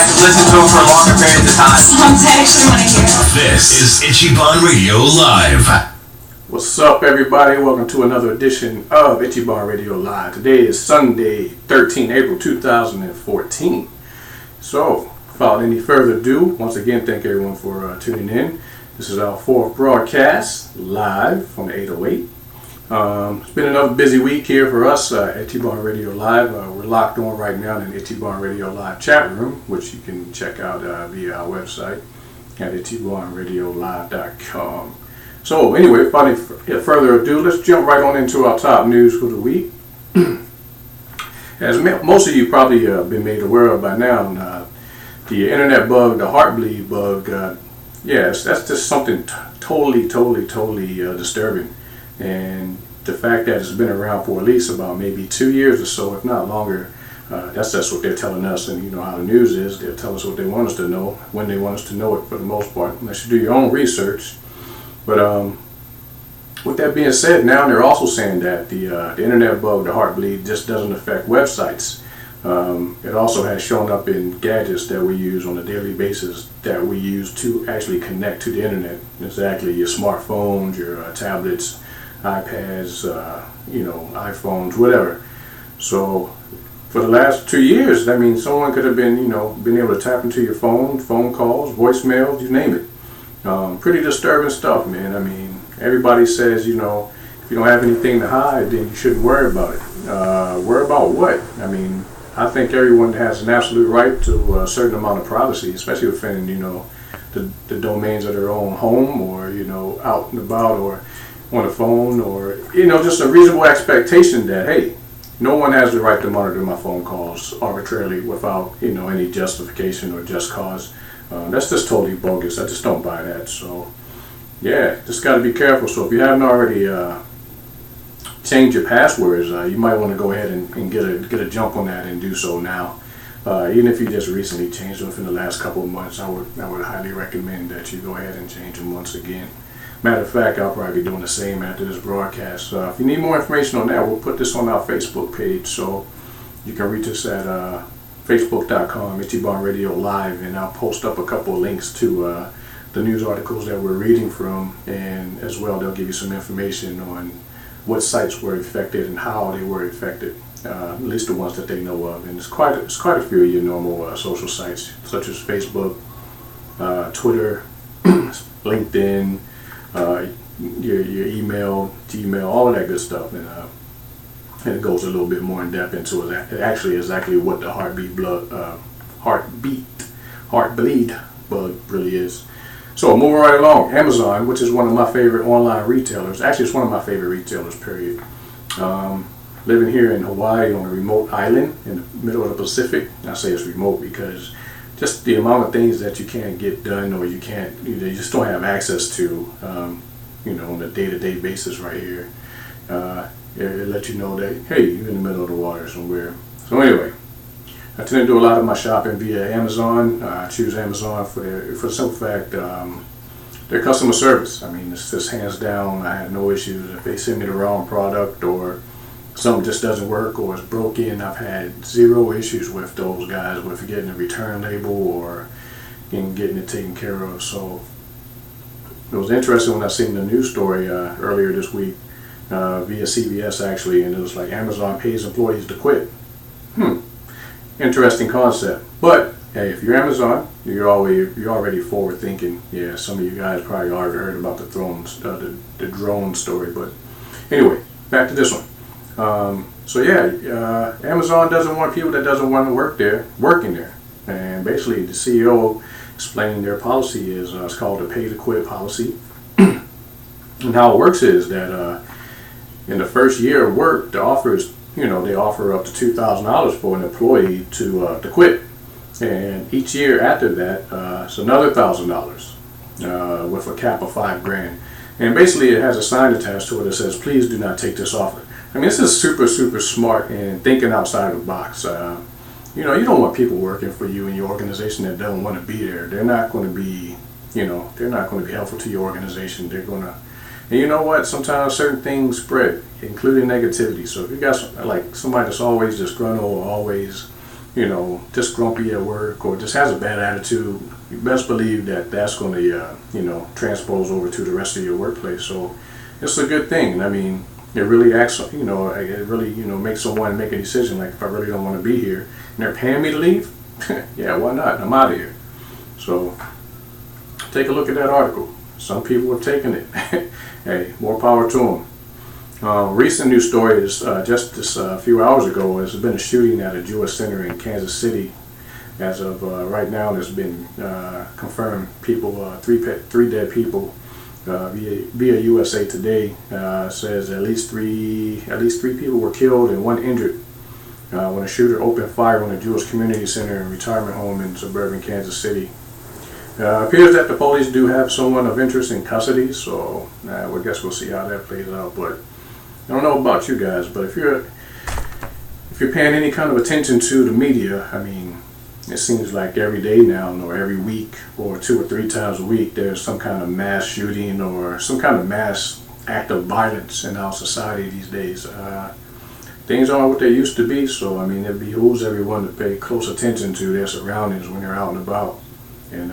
I can listen to them for longer periods of time. Songs I actually want to hear. This is Ichiban Radio Live. What's up, everybody? Welcome to another edition of Ichiban Radio Live. Today is Sunday, 13 April 2014. So, without any further ado, once again, thank everyone for tuning in. This is our fourth broadcast live from the 808. It's been another busy week here for us at Ichiban Radio Live. We're locked on right now in the Ichiban Radio Live chat room, which you can check out via our website at ichibanradiolive.com. So anyway, without any further ado, let's jump right on into our top news for the week. As most of you probably been made aware of by now, the internet bug, the heartbleed bug, yes, that's just something totally disturbing. And the fact that it's been around for at least about maybe 2 years or so, if not longer, that's what they're telling us. And you know how the news is, they'll tell us what they want us to know, when they want us to know it for the most part, unless you do your own research. But with that being said, now they're also saying that the internet bug, the heartbleed, just doesn't affect websites. It also has shown up in gadgets that we use on a daily basis that we use to actually connect to the internet. Exactly, your smartphones, your tablets, iPads, iPhones, whatever. So for the last 2 years, I mean, someone could have been able to tap into your phone calls, voicemails, you name it. Pretty disturbing stuff, man. I mean, everybody says, if you don't have anything to hide, then you shouldn't worry about it. Worry about what? I mean, I think everyone has an absolute right to a certain amount of privacy, especially within, the domains of their own home, or, out and about, or on the phone, or, just a reasonable expectation that, hey, no one has the right to monitor my phone calls arbitrarily without, any justification or just cause. That's just totally bogus. I just don't buy that. So, yeah, just got to be careful. So if you haven't already changed your passwords, you might want to go ahead and get a jump on that and do so now. Even if you just recently changed them within the last couple of months, I would highly recommend that you go ahead and change them once again. Matter of fact, I'll probably be doing the same after this broadcast. If you need more information on that, we'll put this on our Facebook page, so you can reach us at facebook.com, Ichiban Radio Live, and I'll post up a couple of links to the news articles that we're reading from, and as well they'll give you some information on what sites were affected and how they were affected, at least the ones that they know of. And it's quite a few of your normal social sites, such as Facebook, Twitter, LinkedIn, your email, Gmail, all of that good stuff. And it goes a little bit more in depth into it. Actually exactly what the heartbleed bug really is. So moving right along, Amazon, which is one of my favorite online retailers. Actually, it's one of my favorite retailers, period. Living here in Hawaii on a remote island in the middle of the Pacific. I say it's remote because just the amount of things that you can't get done, or you just don't have access to, on a day-to-day basis right here. It lets you know that, hey, you're in the middle of the water somewhere. So anyway, I tend to do a lot of my shopping via Amazon. I choose Amazon for the simple fact their customer service. I mean, it's just hands down. I have no issues. If they send me the wrong product or something just doesn't work or is broken, I've had zero issues with those guys with getting a return label or getting it taken care of. So it was interesting when I seen the news story earlier this week via CBS actually, and it was like Amazon pays employees to quit. Interesting concept. But hey, if you're Amazon, you're already forward thinking. Yeah, some of you guys probably already heard about the drone story. But anyway, back to this one. Amazon doesn't want people that doesn't want to work there working there. And basically, the CEO explaining their policy is it's called the pay to quit policy. And how it works is that in the first year of work, the offers, they offer up to $2,000 for an employee to quit, and each year after that, it's another $1,000 with a cap of $5,000. And basically, it has a sign attached to it that says, "Please do not take this offer." I mean, this is super smart and thinking outside of the box. You don't want people working for you in your organization that don't want to be there. They're not going to be, they're not going to be helpful to your organization. They're going to. And you know what? Sometimes certain things spread, including negativity. So if you got like somebody that's always disgruntled or always, just grumpy at work or just has a bad attitude, you best believe that that's going to, transpose over to the rest of your workplace. So it's a good thing. I mean, it really it really, makes someone make a decision. Like, if I really don't want to be here and they're paying me to leave, yeah, why not? I'm out of here. So take a look at that article. Some people have taken it. Hey, more power to them. Recent news story is just this few hours ago. There's been a shooting at a Jewish center in Kansas City. As of right now, there's been confirmed three dead people. Via USA Today says at least three people were killed and one injured when a shooter opened fire on a Jewish community center and retirement home in suburban Kansas City. Appears that the police do have someone of interest in custody, so I guess we'll see how that plays out. But I don't know about you guys, but if you're paying any kind of attention to the media, I mean, it seems like every day now, or every week, or 2 or 3 times a week, there's some kind of mass shooting or some kind of mass act of violence in our society these days. Things aren't what they used to be, so I mean, it behooves everyone to pay close attention to their surroundings when they're out and about. And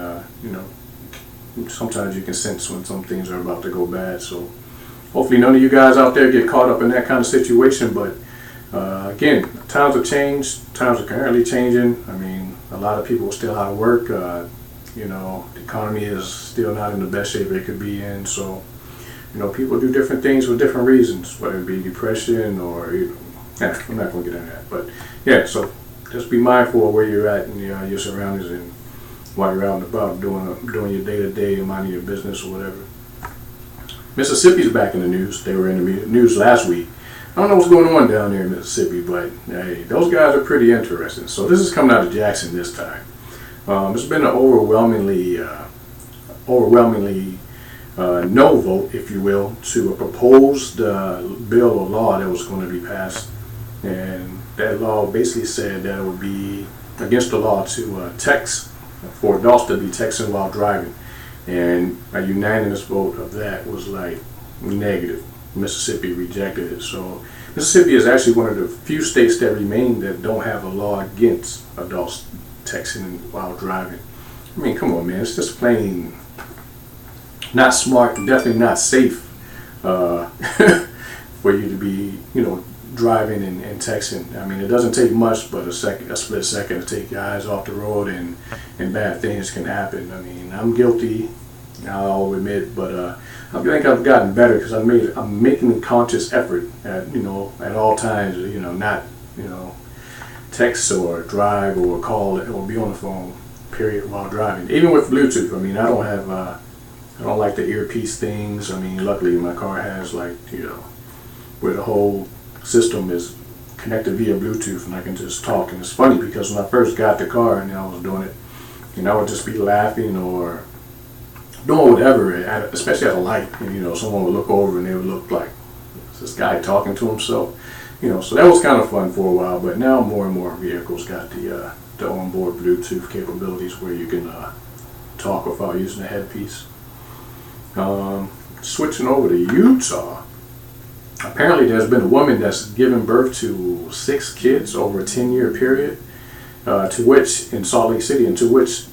sometimes you can sense when some things are about to go bad. So hopefully none of you guys out there get caught up in that kind of situation. But again, times have changed. Times are currently changing. I mean, a lot of people are still out of work. The economy is still not in the best shape it could be in. So, people do different things for different reasons, whether it be depression or, I'm not going to get into that. But yeah, so just be mindful of where you're at and your surroundings, and while you're out and about doing your day-to-day and minding your business or whatever. Mississippi's back in the news. They were in the news last week. I don't know what's going on down there in Mississippi, but hey, those guys are pretty interesting. So this is coming out of Jackson this time. It's been an overwhelmingly no vote, if you will, to a proposed bill or law that was going to be passed. And that law basically said that it would be against the law to text, for adults to be texting while driving. And a unanimous vote of that was like negative. Mississippi rejected it. So Mississippi is actually one of the few states that remain that don't have a law against adults texting while driving. I mean, come on, man. It's just plain not smart and definitely not safe for you to be, driving and texting. I mean, it doesn't take much but a split second to take your eyes off the road, and bad things can happen. I mean, I'm guilty, I'll admit, but I think I've gotten better because I'm making a conscious effort at all times, not text or drive or call or be on the phone, period, while driving. Even with Bluetooth, I mean, I don't like the earpiece things. I mean, luckily my car has where the whole system is connected via Bluetooth and I can just talk. And it's funny because when I first got the car and I was doing it, I would just be laughing or doing whatever, especially at a light. And, someone would look over and they would look like, is this guy talking to himself? So that was kind of fun for a while. But now more and more vehicles got the onboard Bluetooth capabilities where you can talk without using a headpiece. Switching over to Utah. Apparently there's been a woman that's given birth to 6 kids over a 10-year period, to which, in Salt Lake City, and to which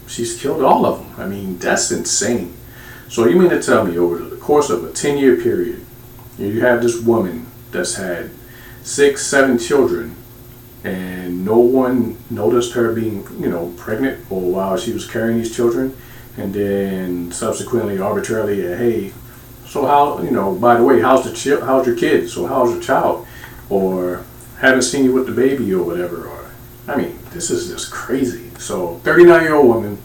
she's killed all of them. I mean, that's insane. So you mean to tell me over the course of a 10-year period, you have this woman that's had 6, 7 children, and no one noticed her being, pregnant or while she was carrying these children, and then subsequently, arbitrarily, hey, so how, by the way, how's your kid? So how's your child? Or haven't seen you with the baby or whatever. Or, I mean, this is just crazy. So 39-year-old woman,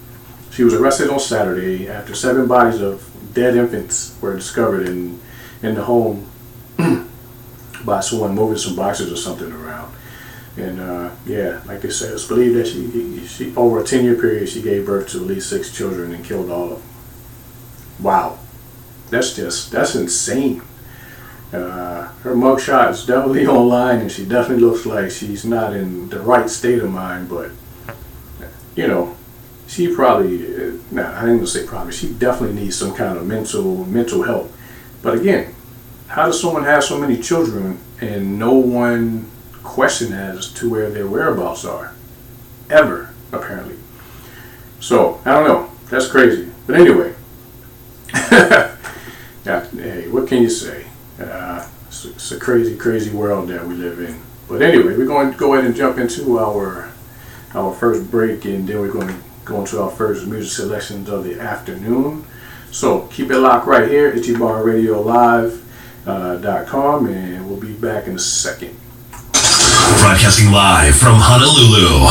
she was arrested on Saturday after 7 bodies of dead infants were discovered in the home by someone moving some boxes or something around. And like they said, it's believed that she over a 10-year period, she gave birth to at least 6 children and killed all of them. Wow. That's insane. Her mugshot is definitely online, and she definitely looks like she's not in the right state of mind. But she probably, I ain't gonna say probably, she definitely needs some kind of mental help. But again, how does someone have so many children and no one question as to where their whereabouts are. Ever, apparently. So, I don't know. That's crazy. But anyway. Yeah, hey, what can you say? It's a crazy, crazy world that we live in. But anyway, we're going to go ahead and jump into our first break, and then we're going to go into our first music selections of the afternoon. So keep it locked right here, IchibanRadioLive.com, and we'll be back in a second. Broadcasting live from Honolulu.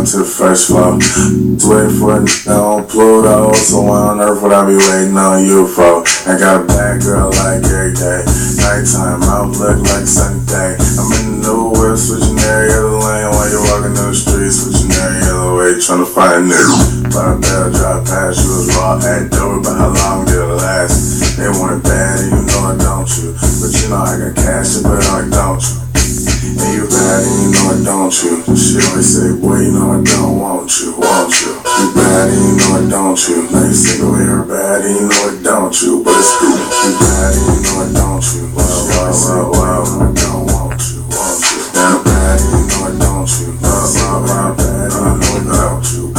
To the first floor. Just waiting for a nigga on Pluto. So why on earth would I be waiting on you for? I got a bad girl like every day. Nighttime, I look like a sunny day. I'm in the new whip, switching area of the lane while you're walking down the street, switching area of the way, trying to find a nigga. But I better drive past you as raw at door, but how long did it last? They want it bad and you know it, don't you? But you know I got cash, but I don't you? And you bad and you know it, don't you? She always say, boy, you know I don't want you, won't you? You bad and you know it, don't you? Now you single here bad and you know it, don't you? But it's cool. You bad and you know it, don't you? She always say, boy, you know I don't want you, won't you? Now bad and you know it, don't you? Bad and you know it, don't you?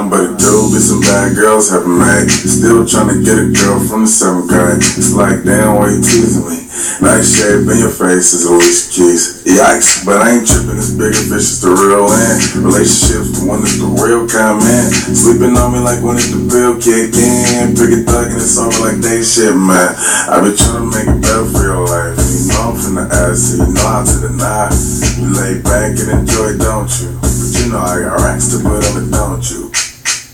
But it do be some bad girls having made. Still trying to get a girl from the 7th grade. It's like, damn, why you teasing me? Nice shape in your face is Alicia Keys. Yikes, but I ain't tripping, this bigger fish is the real end. Relationships, the one that's the real kind, man. Sleeping on me like when it's the pill kick in. Pick a thug and it's over like day shit, man. I been trying to make it better for your life. You know I'm finna ask you, you know how to deny. You lay back and enjoy, don't you? But you know I got racks to put on it, don't you?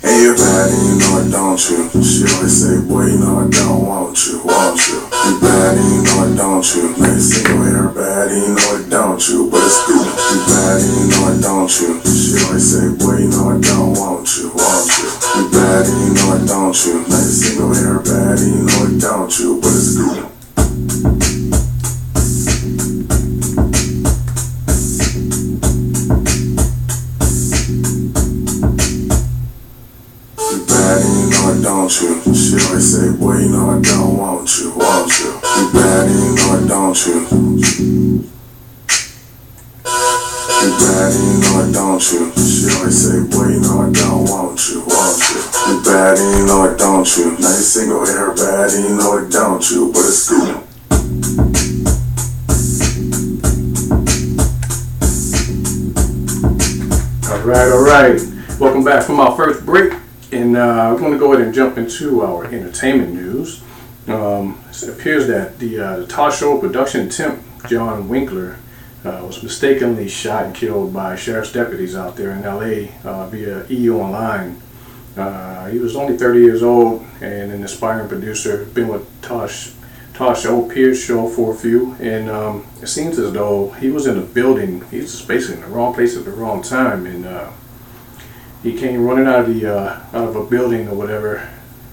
Hey, you're bad and you know it, don't you? She always say, boy, you know I don't want you, won't you? You bad and you know it, don't you? Never single hair bad and you know it, don't you? But it's good. You bad and you know it, don't you? She always say, boy, you know I don't want you, won't you? You bad and you know it, don't you? Never single hair bad and you know it, don't you? But it's good. Don't you? She always say, boy, you know I don't want you, won't you? You bad and you know it, don't you? You bad and you know it, don't you? She always say, boy, you know I don't want you, won't you? You bad and you know it, don't you? Now you single hair bad and you know it, don't you? But it's good. All right. Welcome back from our first break. And we're going to go ahead and jump into our entertainment news. It appears that the talk show production temp, John Winkler, was mistakenly shot and killed by sheriff's deputies out there in LA via E! Online. He was only 30 years old and an aspiring producer, been with Tosh Pierce show for a few, and it seems as though he was in a building, he was just basically in the wrong place at the wrong time, and he came running out of a building or whatever,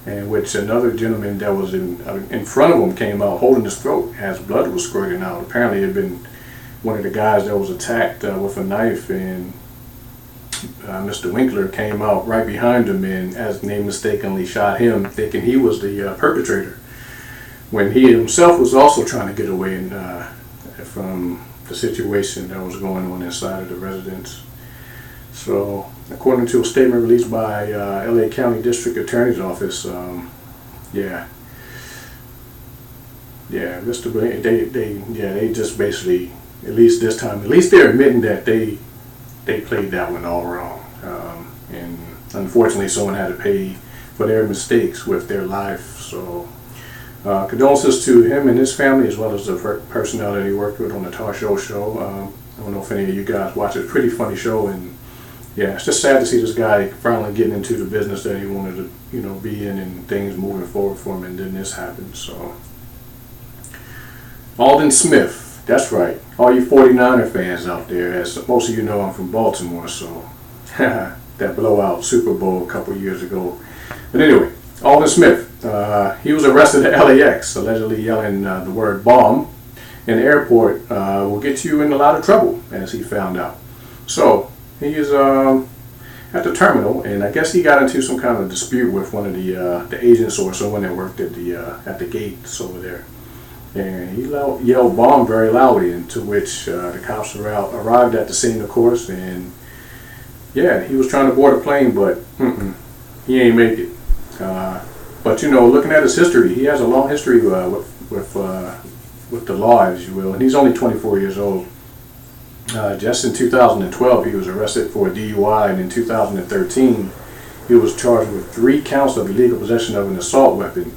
in which another gentleman that was in front of him came out holding his throat as blood was squirting out. Apparently it had been one of the guys that was attacked with a knife, and Mr. Winkler came out right behind him and as they mistakenly shot him, thinking he was the perpetrator, when he himself was also trying to get away from the situation that was going on inside of the residence. So, according to a statement released by LA County District Attorney's Office, they just basically, at least this time, at least they're admitting that they played that one all wrong, and unfortunately, someone had to pay for their mistakes with their life. So, condolences to him and his family, as well as the personnel that he worked with on the Tar Show. I don't know if any of you guys watch it. It's a pretty funny show, and yeah, it's just sad to see this guy finally getting into the business that he wanted to, be in, and things moving forward for him, and then this happened. So, Alden Smith, that's right. All you 49er fans out there, as most of you know, I'm from Baltimore, so that blowout Super Bowl a couple years ago. But anyway, Alden Smith, he was arrested at LAX, allegedly yelling the word bomb in the airport will get you in a lot of trouble, as he found out. So, he is at the terminal, and I guess he got into some kind of dispute with one of the agents or someone that worked at the gates over there, and he yelled "bomb" very loudly. Into which the cops arrived at the scene, of course, and yeah, he was trying to board a plane, but he ain't make it. But looking at his history, he has a long history with the law, as you will, and he's only 24 years old. Just in 2012, he was arrested for a DUI, and in 2013, he was charged with 3 counts of illegal possession of an assault weapon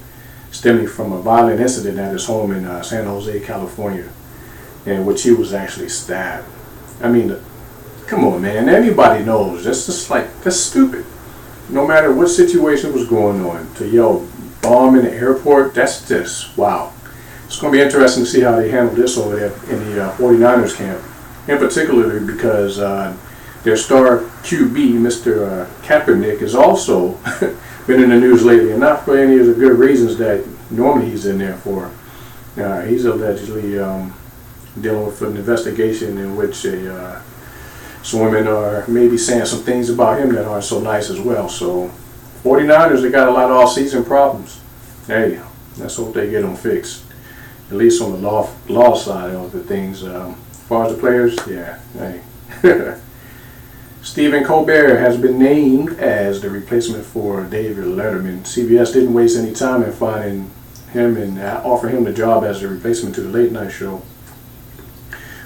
stemming from a violent incident at his home in San Jose, California, in which he was actually stabbed. I mean, come on, man. Anybody knows. That's stupid. No matter what situation was going on, to yell bomb in the airport, that's just, wow. It's going to be interesting to see how they handle this over there in the 49ers camp. In particular, because their star QB, Mr. Kaepernick, has also been in the news lately, and not for any of the good reasons that normally he's in there for. He's allegedly dealing with an investigation in which some women are maybe saying some things about him that aren't so nice as well. So, 49ers, they got a lot of off-season problems. Hey, let's hope they get them fixed, at least on the law side of the things. As far as the players, yeah, hey. Stephen Colbert has been named as the replacement for David Letterman. CBS didn't waste any time in finding him and offer him the job as a replacement to the late night show,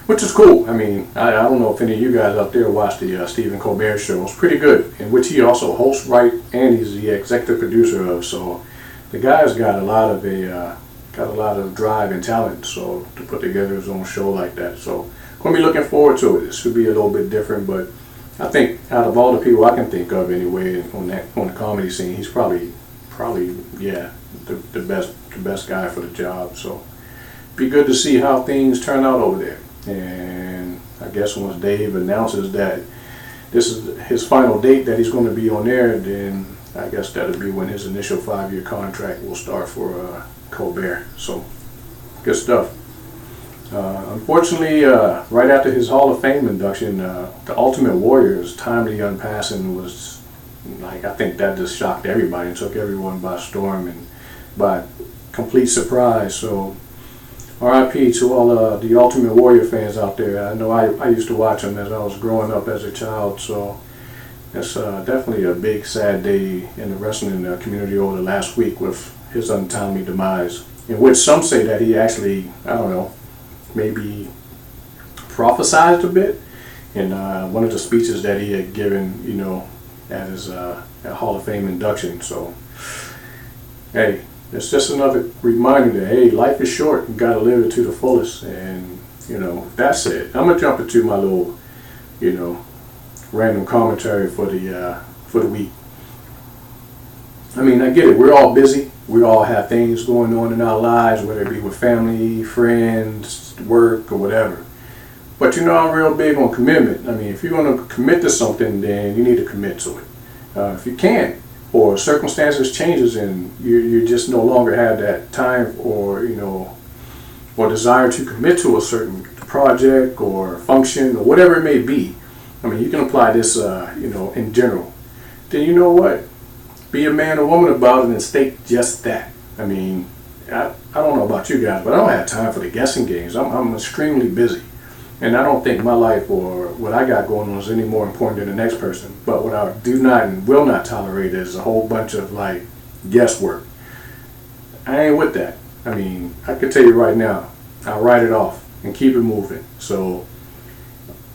which is cool. I mean, I don't know if any of you guys out there watch the Stephen Colbert Show. It's pretty good, in which he also hosts, writes, and he's the executive producer of. So the guy's got a lot of drive and talent, so to put together his own show like that. So gonna be looking forward to it. It should be a little bit different, but I think out of all the people I can think of anyway on the comedy scene, he's probably the best guy for the job. So be good to see how things turn out over there. And I guess once Dave announces that this is his final date that he's going to be on there, then I guess that'll be when his initial 5-year contract will start for Colbert. So good stuff. Unfortunately, right after his Hall of Fame induction, the Ultimate Warrior's timely unpassing was, like, I think that just shocked everybody and took everyone by storm and by complete surprise. So RIP to all the Ultimate Warrior fans out there. I know I used to watch him as I was growing up as a child, so it's definitely a big sad day in the wrestling community over the last week with his untimely demise, in which some say that he actually, I don't know, maybe prophesized a bit in one of the speeches that he had given, you know, at his Hall of Fame induction. So, hey, it's just another reminder that, hey, life is short. You got to live it to the fullest. And, you know, that's it. I'm going to jump into my little, you know, random commentary for the week. I mean, I get it. We're all busy. We all have things going on in our lives, whether it be with family, friends, work, or whatever. But, you know, I'm real big on commitment. I mean, if you're going to commit to something, then you need to commit to it. If you can't, or circumstances changes and you just no longer have that time or, you know, or desire to commit to a certain project or function or whatever it may be. I mean, you can apply this, you know, in general. Then you know what? Be a man or woman about it and state just that. I mean, I don't know about you guys, but I don't have time for the guessing games. I'm extremely busy. And I don't think my life or what I got going on is any more important than the next person. But what I do not and will not tolerate is a whole bunch of, like, guesswork. I ain't with that. I mean, I can tell you right now, I'll write it off and keep it moving. So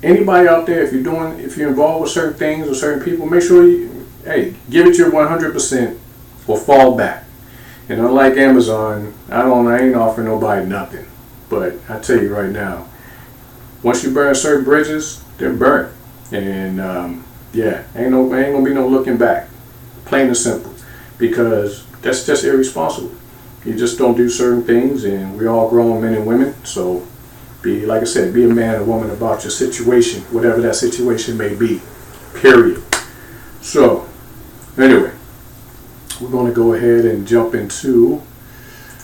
anybody out there, if you're involved with certain things or certain people, make sure you, hey, give it your 100% or fall back. And unlike Amazon, I ain't offering nobody nothing. But I tell you right now, once you burn certain bridges, they're burnt. And yeah, ain't gonna be no looking back. Plain and simple. Because that's just irresponsible. You just don't do certain things, and we're all grown men and women. So be, like I said, be a man or woman about your situation, whatever that situation may be. Period. So anyway, we're going to go ahead and jump into,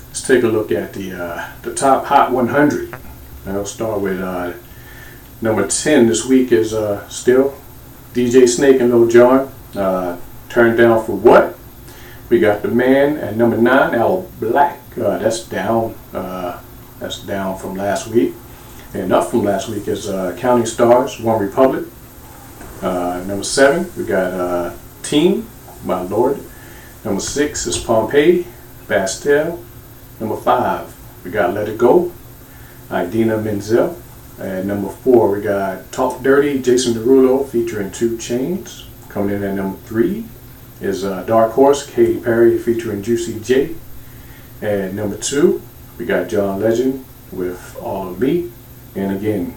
let's take a look at the top Hot 100. I'll start with number 10 this week is still DJ Snake and Lil Jon. Turned Down for What? We got The Man at number 9, Al Black. That's down. That's down from last week. And up from last week is Counting Stars, One Republic. Number 7, we got Team, My Lord. Number 6 is Pompeii, Bastille. Number 5, we got Let It Go, Idina Menzel. At number 4, we got Talk Dirty, Jason Derulo featuring 2 Chainz. Coming in at number 3 is Dark Horse, Katy Perry featuring Juicy J. At number 2, we got John Legend with All of Me. And again,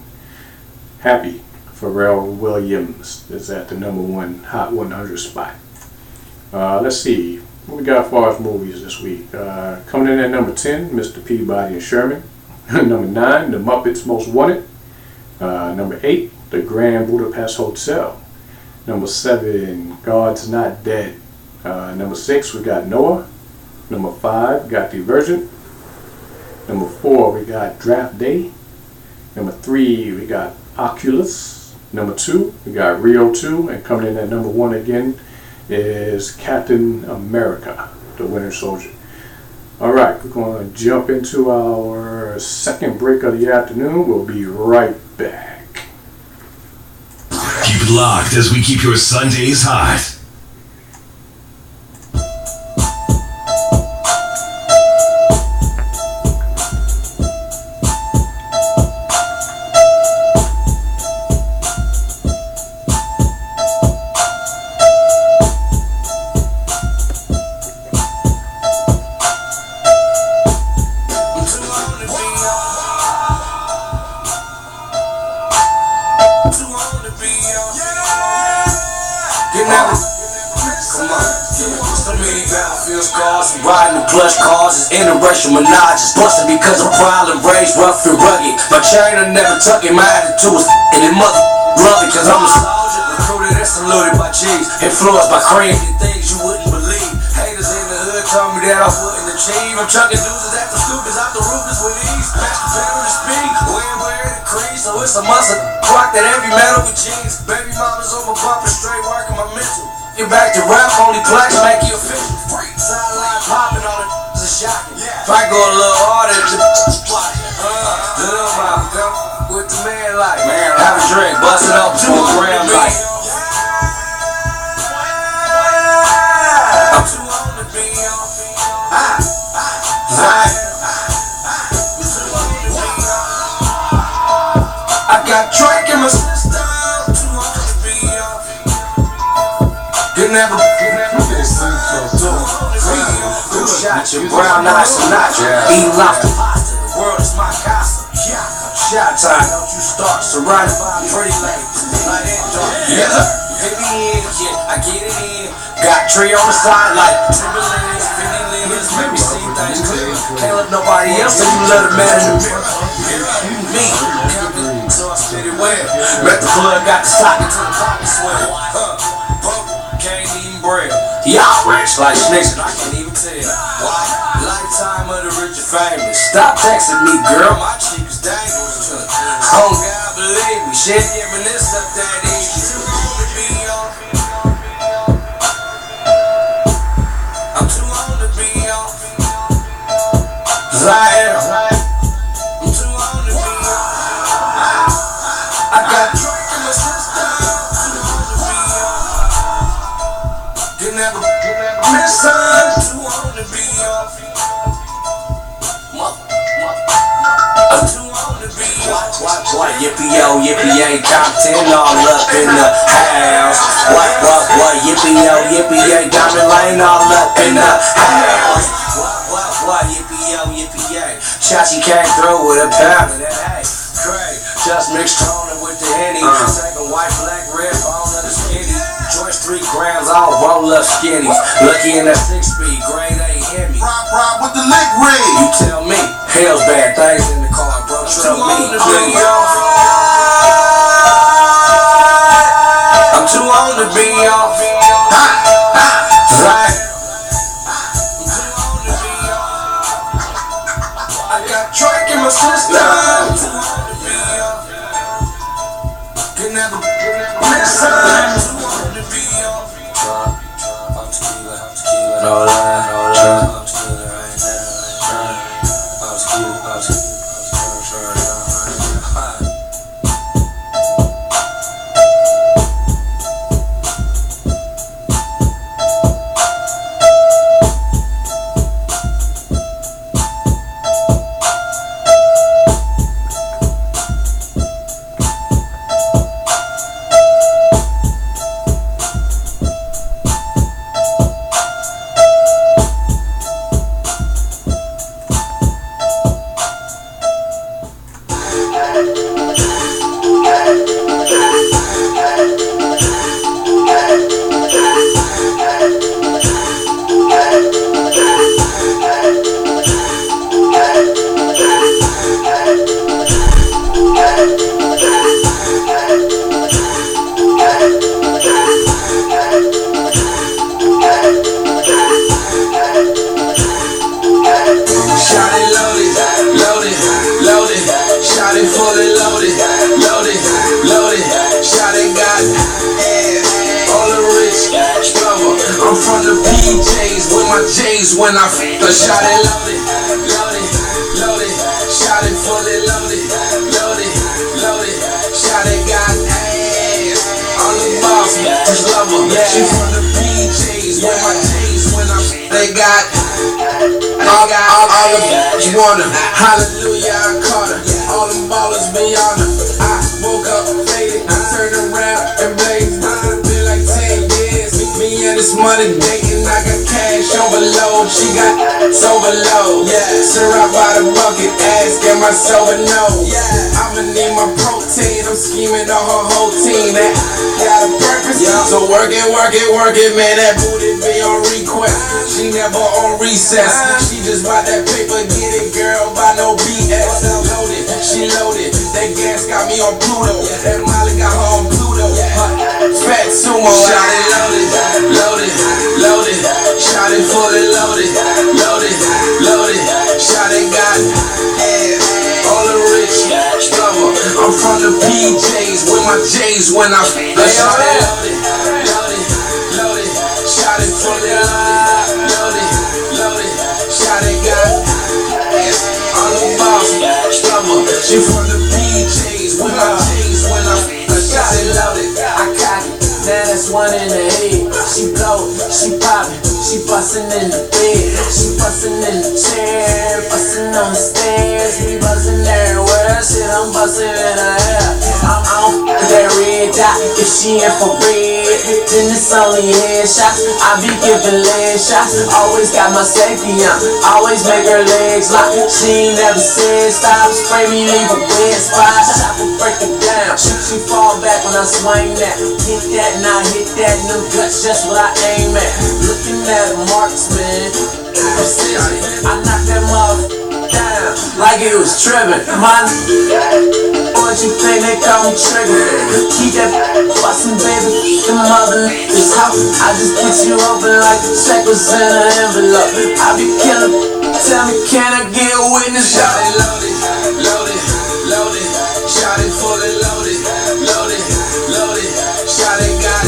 Happy, Pharrell Williams is at the number 1 Hot 100 spot. Let's see what we got as far as movies this week. Coming in at number 10, Mr. Peabody and Sherman. Number 9, The Muppets Most Wanted. Number 8, The Grand Budapest Hotel. Number 7, God's Not Dead. Number 6, we got Noah. Number 5, we got Divergent. Number 4, we got Draft Day. Number 3, we got Oculus. Number 2, we got Rio 2. And coming in at number 1 again is Captain America, The Winter Soldier. Alright, we're going to jump into our second break of the afternoon. We'll be right back. Keep it locked as we keep your Sundays hot. never. Come on. So many battlefield scars, riding in plush cars, it's interracial menages, busted because of problem, raised rough and rugged. My chain I never tuck it, my attitude was and it mother love it, cause I'm a soldier, recruited and saluted by G's, influenced by cream, did things you wouldn't believe. Haters in the hood told me that I wouldn't achieve. I'm chucking dudes at the stupids out the roofers with ease. Match the pedal to speed, wear the crease, so it's a must rock that every metal with jeans. Baby mama's on my bumper, straight working my mental. Get back to rap, only plaques make you official. Sideline popping on it, it's shocking. If I go a little harder, little mama, come with the man like. Have a drink, bust it up to a gram like. I'm too old to be on. I got Drake in my system. Too old to be on. You never shot your brown eyes Sinatra. Eat lobster pasta. The world is my casa. Shot time. Don't you start surrounded by pretty ladies. Like that, yeah. Hit me in, yeah, I get it in. Got tree on the side like Timberlands, Philly Lemons, make me see things clear. Can't let nobody else, so you let a man in the mirror. Me, so I spit it well. Met the plug, got the socket to the pocket swell. Broke, can't even bread. Y'all rich like snakes, and I can't even tell. Why? Lifetime of the rich and famous. Stop texting me, girl, my cheek is dangerous. Oh God, believe me, shit giving this up that easy. Too old to be on. I'm too old to be on. 'Cause I am. I'm too old to be on. I got drink in my system. Too old to be on. You never miss son. Too old to be on. I'm too old to be on. What, yippee-yo, yippee-yay, top 10 all up in the house. What, yippee-yo, yippee-yay, Diamond Lane all up in the house. What, yippee-yo, yippee-yay, Chachi came through with a pound of that, hey, Craig, just mixed Tony with the Henny, second white, black, red, bone of the skinny, Joyce 3 grams, all roll up skinnies, lucky in that 6-speed, grade A Hemi. Rob with the lick rig. You tell me, hell's bad things in the car, bro, tell me, please. I'm too old to be off. Right. I'm too old to be off. I got Drake in my system. Too old to be off. You never listen. Too old to be off. I'm tequila. No lie, no lie. I'm tequila right now. I'm tequila. When I shot it loaded, shot it fully loaded, shot it got ass. On the boss, just love her. She from the PJs, with my J's when they got all the bitches want her. Hallelujah, I caught her. All them ballers be on her. I woke up faded, turned around and blazed. Been like 10 years, me and this money dating. I got cash overload, she got overload. Syrup by the bucket, asking myself a no. I'ma need my protein, I'm scheming on her whole team. That got a purpose, So work it, man, that booty be on request. She never on recess. She just bought that paper, get it, girl, by no BS. Loaded, she loaded. That gas got me on Pluto. That Molly got her on Pluto. Fat sumo, shot it loaded, loaded, loaded. Shot it fully loaded, loaded, loaded. Shot it got all the rich lover. I'm from the PJs with my J's when I shot it loaded, loaded, loaded. Shot it fully loaded, loaded, loaded. Shot it got all the boss lover. She from the PJs with my J's when I shot it loaded. I got it. Now that's one in the head. She blow, she poppin', she bustin' in the bed, she bustin' in the chair, bustin' on the stairs, we bustin' everywhere. Shit, I'm bustin' in her hair. I'm on that red dot. If she infrared, then it's only headshots. I be giving leg shots. Always got my safety on. Always make her legs lock. She ain't never said stop. Spray me, leave a wet spot. Chopper break it down. She fall back when I swing that. Hit that. Now hit that, them guts, just what I aim at. Looking at a marksman, precision. I knock that motherfucker down like it was trippin'. My what you think they call me trigger? Keep that bustin', baby. The mother is hot. I just put you open like the check was in an envelope. I be killin'. Tell me, can I get a witness? Shot it loaded, loaded, loaded. Shot it fully loaded, loaded, loaded. Shot it got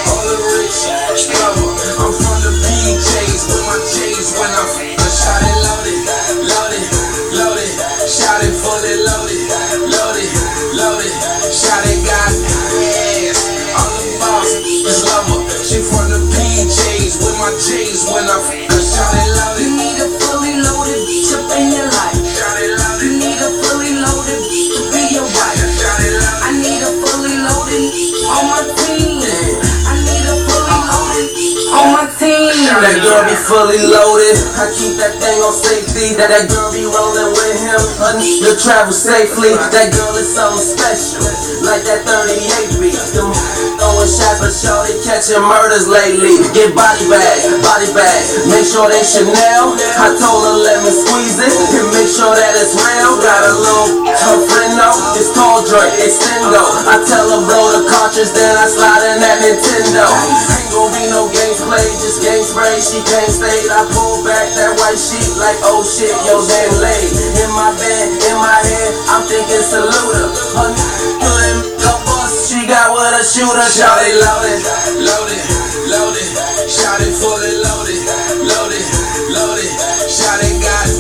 all the rich lover. I'm from the PJs with my J's when I shot it loaded, loaded, loaded. Shot it fully loaded, loaded, loaded. Shot it got all the boss lover. She from the PJs with my J's when I shot it loaded. You need a fully loaded bitch up in your life. Shot it loaded. You need a fully loaded bitch to be your wife. Shot it loaded. I need a fully loaded on my team. I need a fully loaded on my team. That girl be fully loaded. I keep that thing on safety. That girl be rolling with him. To travel safely. That girl is something special. Like that 38 beat. Them throwing shots, but shorty catching murders lately. Get body bag, body bag. Make sure they Chanel. I told her let me squeeze it and make sure that it's real. Got a little her friend though. It's tall joint, extendo. I tell her blow the cartridge, then I slide in that Nintendo. Ain't gon' be no games played, just game spray. She can't stay. I pull back that white sheet like oh shit, yo damn laid. In my bed, in my head, I'm thinking salute her. Her couldn't go bust. She got with a shooter. Shot it loaded, loaded, loaded. Shot it fully loaded, loaded, loaded. Shot it got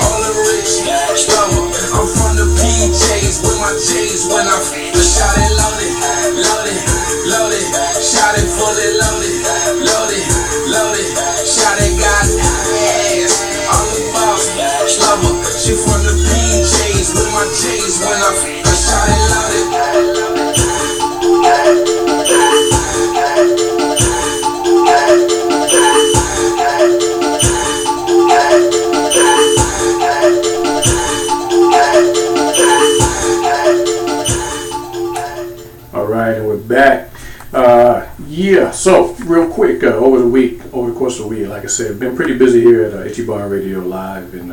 all the rich lover. I'm from the PJs with my J's when I shot it loaded, loaded, loaded. Shot it fully loaded, loaded, loaded. Shot it got all the boss lover. She from the PJs with my J's when I shot it loaded. Alright, and we're back. Yeah, so real quick, over the course of the week, like I said, been pretty busy here at Ichiban Radio Live, and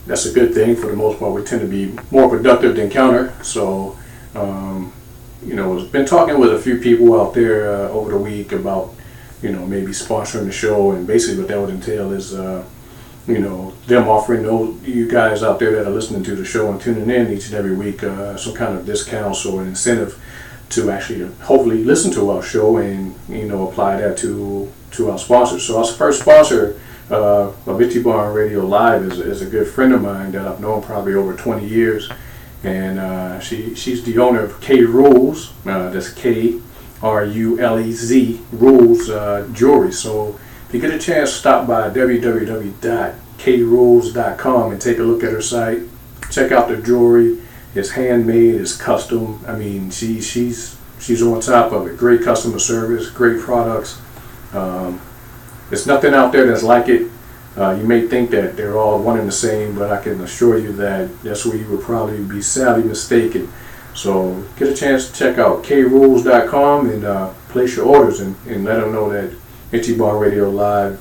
that's a good thing. For the most part, we tend to be more productive than counter. So, been talking with a few people out there over the week about, maybe sponsoring the show, and basically what that would entail is, them offering you guys out there that are listening to the show and tuning in each and every week some kind of discounts or incentive to actually hopefully listen to our show and apply that to our sponsors. So our first sponsor of Ichiban Radio Live is a good friend of mine that I've known probably over 20 years, and she's the owner of K Rules. That's KRULEZ Rules Jewelry. So if you get a chance, stop by www.krules.com and take a look at her site. Check out the jewelry. It's handmade, it's custom. I mean, she's on top of it. Great customer service, great products. There's nothing out there that's like it. You may think that they're all one and the same, but I can assure you that that's where you would probably be sadly mistaken. So get a chance to check out krules.com and place your orders and let them know that Ichiban Radio Live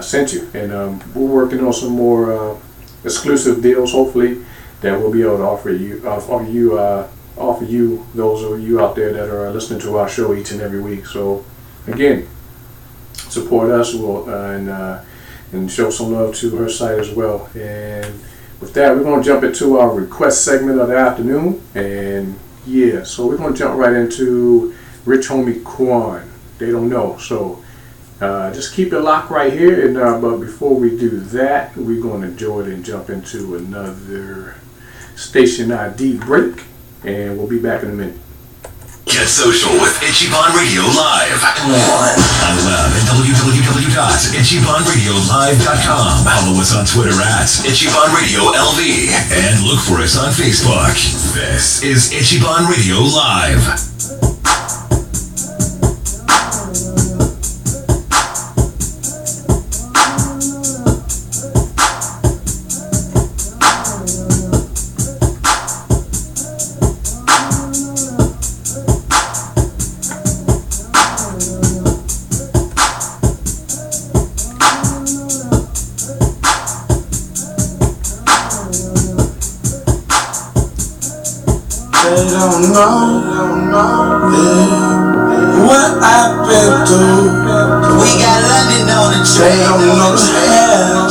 sent you. And we're working on some more exclusive deals, hopefully, that we'll be able to offer you, those of you out there that are listening to our show each and every week. So again, support us and show some love to her site as well. And with that, we're going to jump into our request segment of the afternoon. And yeah, so we're going to jump right into Rich Homie Quan. They don't know. So just keep it locked right here. And but before we do that, we're going to enjoy it and jump into another station ID break. And we'll be back in a minute. Get social with Ichiban Radio Live. On the web at www.ichibanradiolive.com. Follow us on Twitter at Ichiban Radio LV. And look for us on Facebook. This is Ichiban Radio Live. Don't know what I've been through. We got London on the train. They don't know the hell.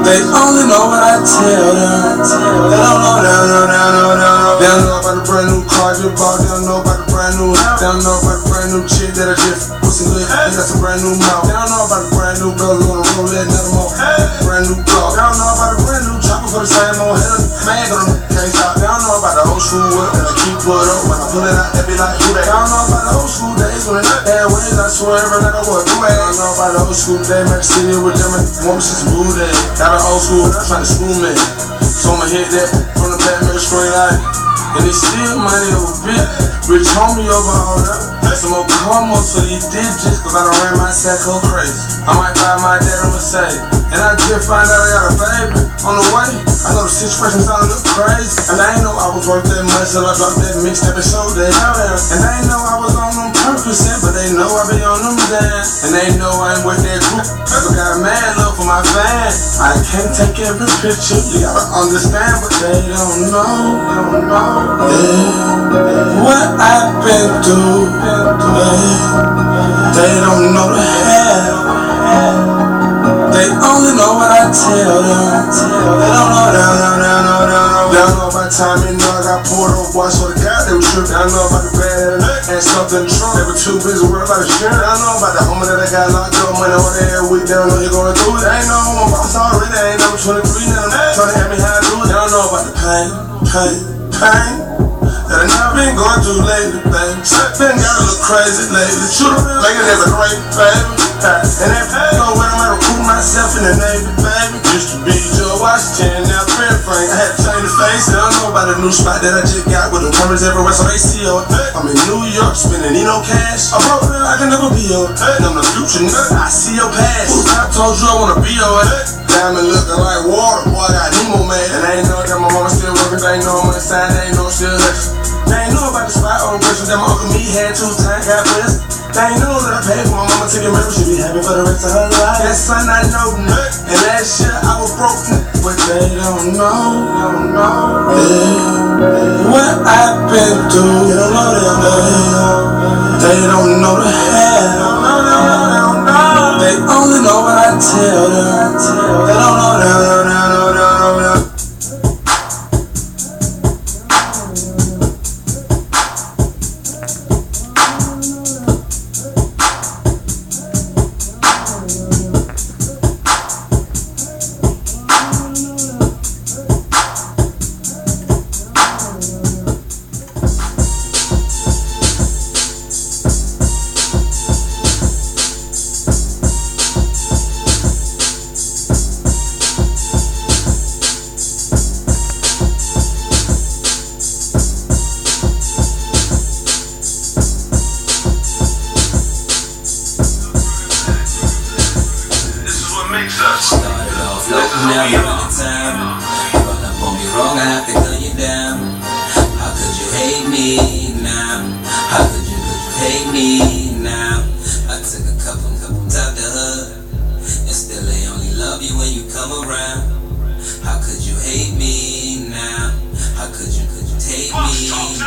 They only know what I tell them. They don't know, they don't know. They don't know about the brand new car you bought. They don't know about the brand new house. They don't know about the brand new chick that I just pussy lit. They got some brand new mouth. They don't know about the brand new girl on the road that never more. Brand new block. They don't know about the brand new chopper for the same old head. Man, gonna can't stop. They don't know about the old school whip that I keep put up. When I pull it out, they be like, who they? They don't know about the old school days when they had ways. I swear every night I would do it. They don't know about the old school day. Make the city with them and want me since the blue day. Got an old school, trying to school me. So I'ma hit that from the back middle screen like. And they still money over bit. Rich homie over all that. Some more karma for these digits, cause I done ran my sack go crazy. I might buy my dad a Mercedes. And I just find out I got a baby on the way. I know the situation sound look crazy. And I ain't know I was worth that much till I dropped that mixtape and showed that out there. And they ain't know I was on them purposes, but they know I be on them dance. And they know I ain't with that group. I got mad love for my fans. I can't take every picture, you gotta understand, but they don't know, what I've been through. They don't know the hell. They only know what I tell them. They don't know, they don't know about time, you know I got poured over, boy, so the God they were tripping. I don't know about the bad and something true. They were too busy worried about the shit. I don't know about the homie that I got locked up, money on there every week, they don't know he going through it. They ain't know my boss already, they ain't number 23 now. Trying to have me how I do it. They don't know about the pain that I never been going through lately, baby. Been got a little crazy lately. Should've been like it as a great baby. And that go when I'm gonna recruit myself in the Navy, baby. Used to be Joe Washington, now Fred Frank. I had to change the face. I don't know about a new spot that I just got with the cameras everywhere, so they see on. I'm in New York, spending no cash. I'm broke, I can never be on. And I'm the future, nigga. I see your past. I told you I wanna be on. Diamond looking like water, boy, I got Nemo, man. And they ain't know that my mama still working, they ain't know I'm on the side, they ain't know I'm still hustling. They ain't know about the spot on Christian that my Uncle Me had 2 times, got blessed. They ain't know that I paid for my mama ticket, remember she be happy for the rest of her life. That son I know, and last year I was broke, but they don't know, what I've been through. They don't know that, they don't know the hell. They only know what I tell them. They don't know that.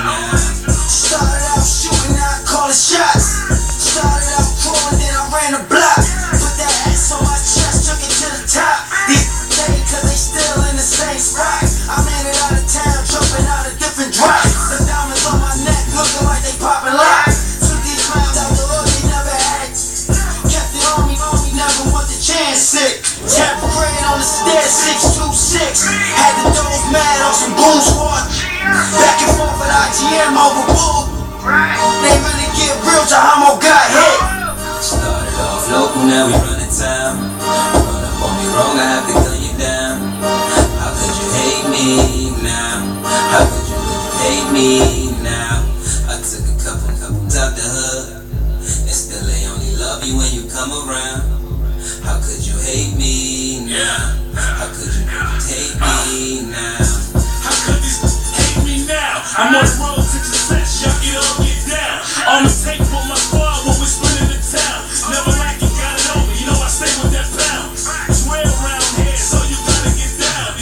now. Started out shooting, now I call it shots. Started out crawling, then I ran the block. Put that ass on my chest, took it to the top. These days, cause they still in the same spot. I'm in and out of town, jumping out of different drops. The diamonds on my neck, looking like they popping locks. Took these rounds out the hood, they never had. Kept it on me, never want the chance sick. Kept praying on the stairs, 626. Had the doors mad on some goon squad. Back and forth at IGM over bull. They really get real till Homo got hit. Started off local, now we running town. Run up on me wrong, I have to gun you down. How could you hate me now? How could you hate me now? I took a couple out the hood, and still they only love you when you come around. How could you hate me now? How could you hate me now? How could these hate me now? I'm on the road to success, y'all get up, get down. On the tape with my squad when we split in the town. Never like it, got it over, you know I stay with that pound. It's way around here, so you gotta get down.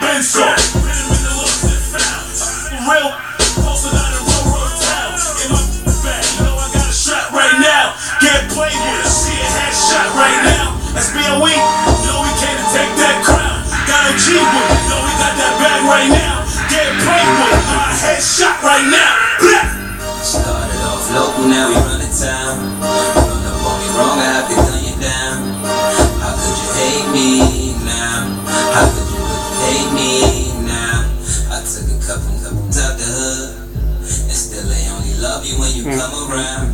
Been so, put him in the lost and found. For real, posted out in rural town. In my bag, you know I got a shot right now. Get played with, see a headshot right now. That's BOE, you know we came to take that crown. Got a G with it, you know we got that bag right now. Get played with, headshot right now. Started off local, now we running town. Run up on me wrong, I have to gun you down. How could you hate me now? How could you hate me now? I took a couple out the hood, and still they only love you when you come around.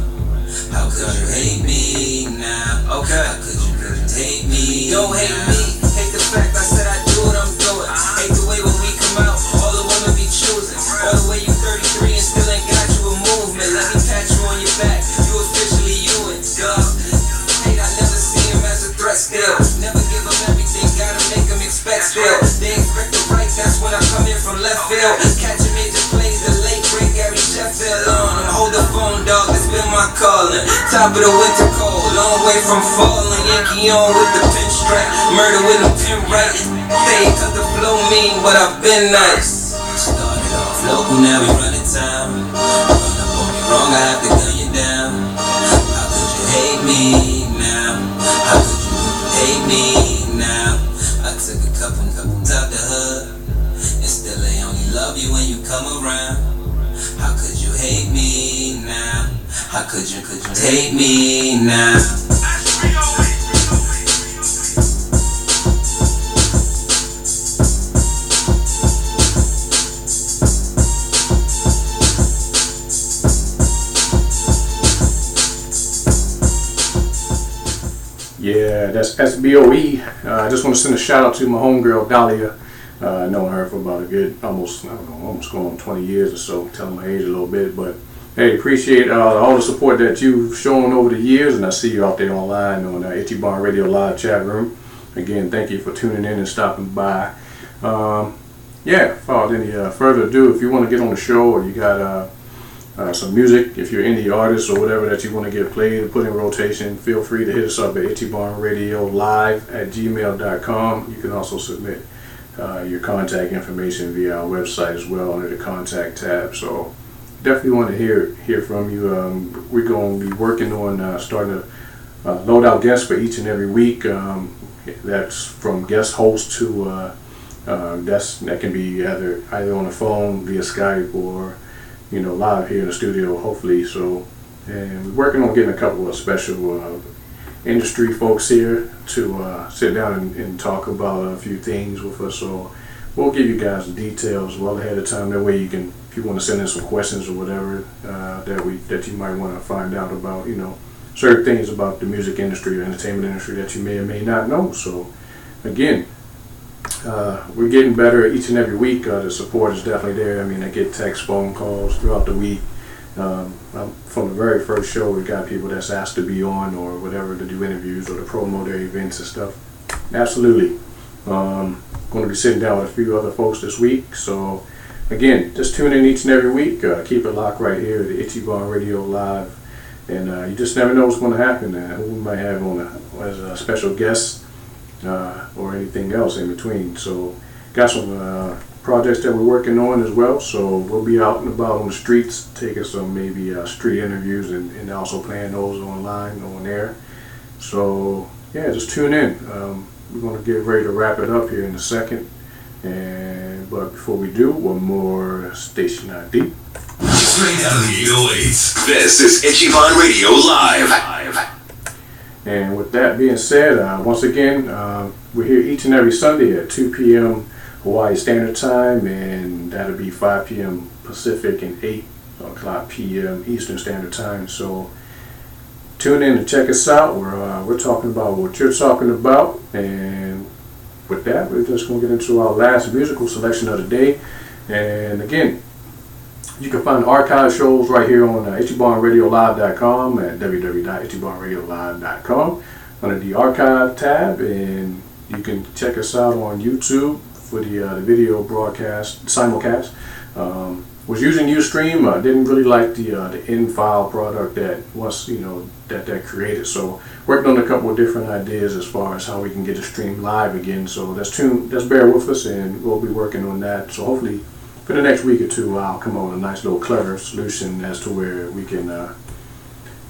How could you hate me now? Okay. How could you hate me? Don't hate me. Hate the fact I said I do what I'm doing. Hate the way when we come out, all the women be choosing. All the way you 33 and still ain't got you a movement. Let me pat you on your back. You officially you and dog. Hate I never see him as a threat still. Never give him everything, gotta make him expect still. They expect the right, that's when I come in from left field. Catching major plays, the late great Gary Sheffield on. Hold the phone, dog, that's been my calling. Top of the winter cold, long way from falling. Yankee on with the pinstripe, murder with a pin right. They cut the flow mean, but I've been nice. Started off local, now we running town. Run up on me wrong, I have to gun you down. How could you hate me now? How could you hate me now? I took a couple out the hood, and still they only love you when you come around. How could you hate me now? How could you hate me now? Yeah, that's SBOE. I just want to send a shout out to my homegirl Dahlia. Known her for about a good, almost going on 20 years or so. Telling my age a little bit, but hey, appreciate all the support that you've shown over the years, and I see you out there online on Ichiban Radio Live chat room. Again, thank you for tuning in and stopping by. Yeah, without any further ado, if you want to get on the show or you got some music, if you're indie artist or whatever that you want to get played or put in rotation, feel free to hit us up at ichibanradiolive@gmail.com. You can also submit your contact information via our website as well under the contact tab. So definitely want to hear from you. We're going to be working on starting to load out guests for each and every week. That's from guest host to guests that can be either on the phone via Skype or live here in the studio, hopefully. So, and we're working on getting a couple of special industry folks here to sit down and talk about a few things with us. So we'll give you guys the details well ahead of time. That way you can, if you want to send in some questions or whatever that you might want to find out about, certain things about the music industry or entertainment industry that you may or may not know. So again, we're getting better each and every week. The support is definitely there. I mean, I get text, phone calls throughout the week. From the very first show, we got people that's asked to be on or whatever to do interviews or to promote their events and stuff. Absolutely. Going to be sitting down with a few other folks this week. So again, just tune in each and every week. Keep it locked right here at the Ichiban Radio Live. And you just never know what's going to happen. Who we might have on as a special guest or anything else in between. So got some projects that we're working on as well. So we'll be out and about on the streets, taking some maybe street interviews and also playing those online on air. So yeah, just tune in. We're going to get ready to wrap it up here in a second. But before we do, one more station ID. Straight out of the 808s, this is Ichiban Radio Live. And with that being said, once again, we're here each and every Sunday at 2 p.m. Hawaii Standard Time, and that'll be 5 p.m. Pacific and 8 o'clock p.m. Eastern Standard Time. So tune in and check us out. We're talking about what you're talking about, and with that, we're just going to get into our last musical selection of the day. And again, you can find archive shows right here on ichibanradiolive.com at www.ichibanradiolive.com under the archive tab, and you can check us out on YouTube for the video broadcast, simulcast. Was using Ustream. Didn't really like the in-file product that was, that created. So worked on a couple of different ideas as far as how we can get the stream live again. So let's bear with us, and we'll be working on that. So hopefully for the next week or two, I'll come up with a nice little clever solution as to where we can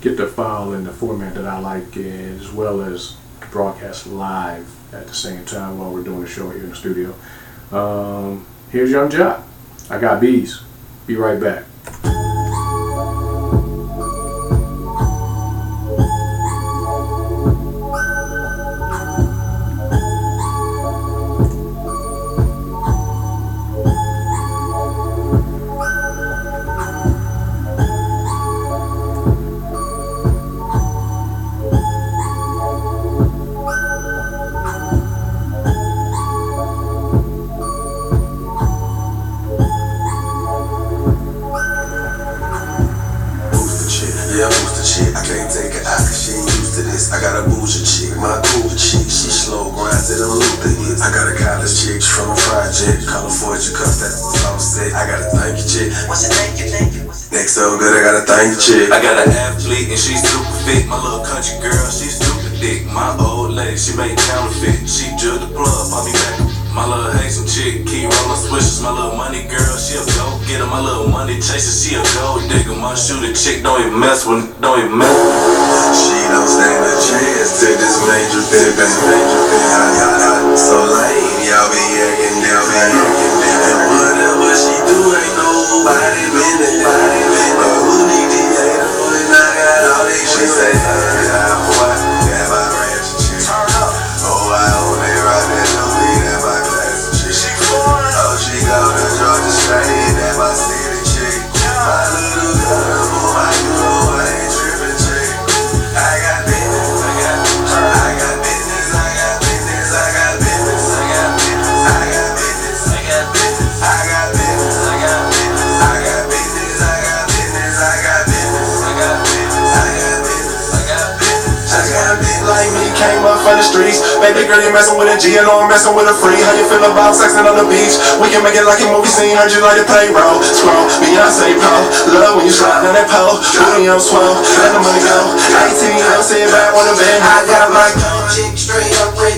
get the file in the format that I like, as well as broadcast live at the same time while we're doing the show here in the studio. Here's Young Jock. I got bees. Be right back. So good, I gotta thank you, chick. I got an athlete and she's super fit. My little country girl, she's stupid thick. My old lady, she make counterfeit. She jug the plug, I'll be back. My little Haitian chick, keep rolling switches. My little money girl, she a go getter. My little money chaser, she a gold digger. My shooter chick, don't even mess with, don't even mess. She don't stand a chance to this major pimpin'. So lame, y'all be acting down, and whatever she do, ain't nobody been it. She say, what? That my ranch chick. Oh, I only ride that movie, that my class chick. Oh, she go to Georgia State, that my city chick. My little girl, boy, you know I ain't trippin' chick. I got business, I got business, I got business, I got business, I got business, I got business, I got business, I got business, I got business, I got business, I got business, I got business, I got business. Like me, came up from the streets. Baby girl, you messin' with a G and I'm messin' with a free. How you feel about sexing on the beach? We can make it like a movie scene. Heard you like to play roll, scroll, Beyonce pole. Love when you slide on that pole. Booty on swole, let the money go. 18, I'm sitting back on the bed. I got my chick straight up with.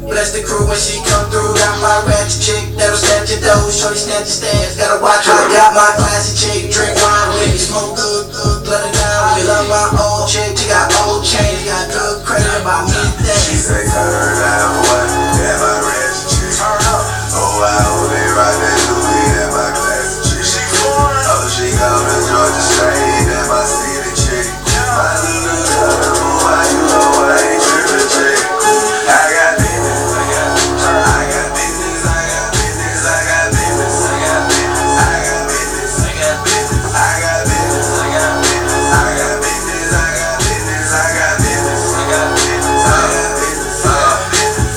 Bless the crew when she come through. Got my ratchet chick that'll snatch your dough. Shorty snatch your stands, gotta watch her. I got my classy chick, drink wine with me. Smoke good, let it down. You love my old chick, she got old chains, got good credit about me. She say turn down what? That my ratchet chick. Oh, I only ride that movie, that my classy chick. Oh, she go to Georgia State, that my city chick. My little girl, boy, you know I ain't trippin' chick. I got business, I got business, I got business, I got business, I got business, I got business, I got business, I got business, I got business, I got business, I got business, I got business, I got business, I got business,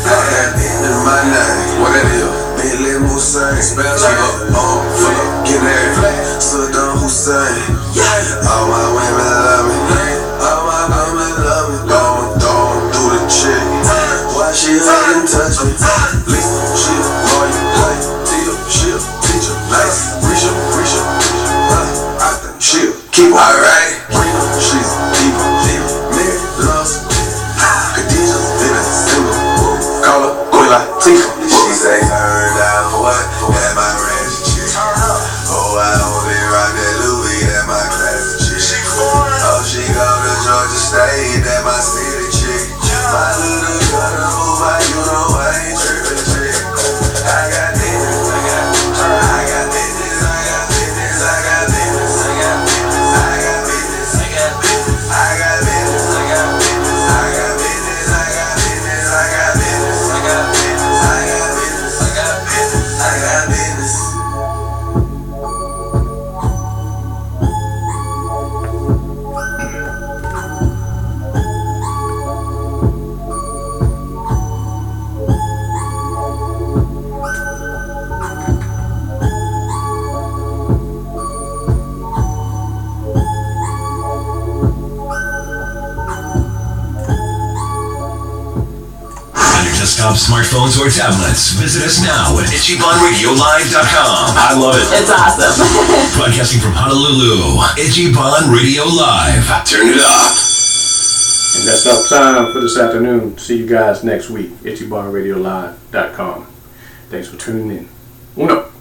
I got business. My name, what it is? Billy Hussein, spell check on foot, get there, Saddam Hussein. All my women love me, all my women love me. Don't do the chick. Why she hug and touch me? Listen, she a lawyer, play, she a teacher, nice, Risha, I think she a keeper. Alright, she's a diva, Mary loves Khadija, then it's single, call her Queen Latifah. She say turn down what? That my desktop, smartphones, or tablets. Visit us now at IchibanRadioLive.com. I love it. It's awesome. Broadcasting from Honolulu, Ichiban Radio Live. Turn it up. And that's our time for this afternoon. See you guys next week. IchibanRadioLive.com. Thanks for tuning in. Uno.